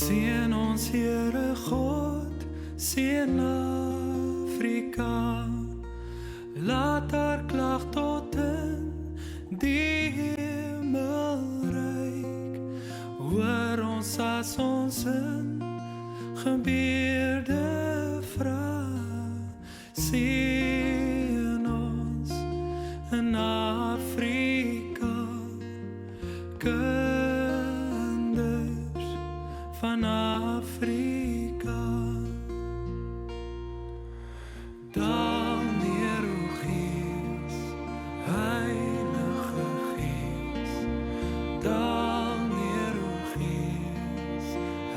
Seën ons Here God, seën Afrika. Laat haar klag tot in die hemel reik. Hoor ons as ons in gebede vra. Seën ons in Afrika, kinders van Afrika. Daal neer, o Gees, Heilige Gees. Daal neer, o Gees,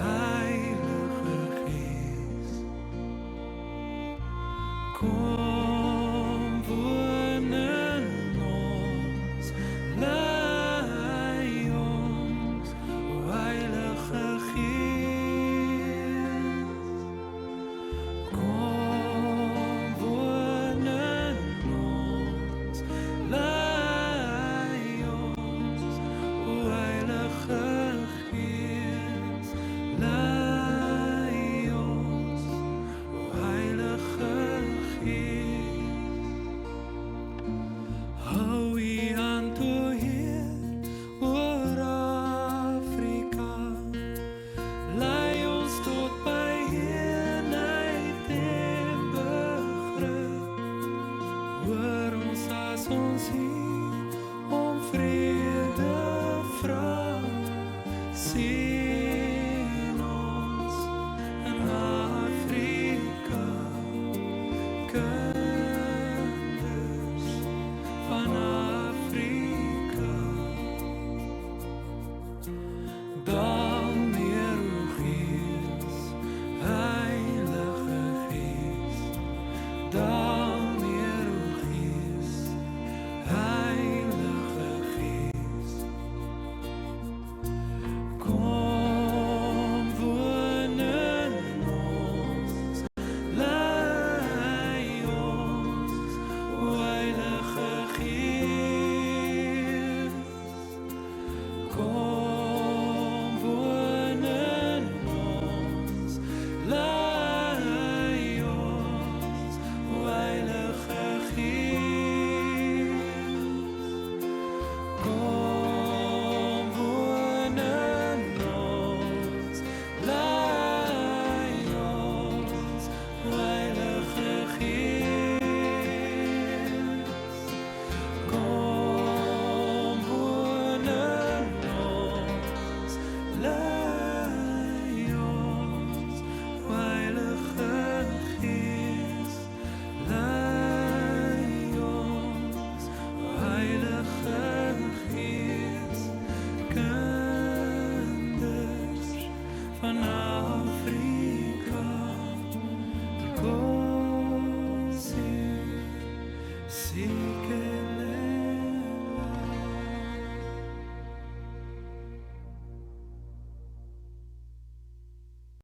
Heilige Gees. Kom woon in ons, lei ons, o Heilige Gees. Kom woon in ons, lei ons, o Heilige Gees. Lei ons, o Heilige Gees. Hou U hand, o Heer, oor Afrika. Lei ons tot by eenheid en begrip. Hoor ons as ons hier om vrede vra. Seën ons in Afrika, kinders van Afrika. Daal neer, o Gees, Heilige Gees. Daal neer, o Gees, Heilige Gees. Kom woon in ons, lei ons, o Heilige Gees. Kom woon in ons, lei ons, o Heilige Gees. Kom woon in ons, lei ons, o Heilige Gees. Kom woon in ons, lei ons, o Heilige Gees. Lei ons, o Heilige Gees. Kinders van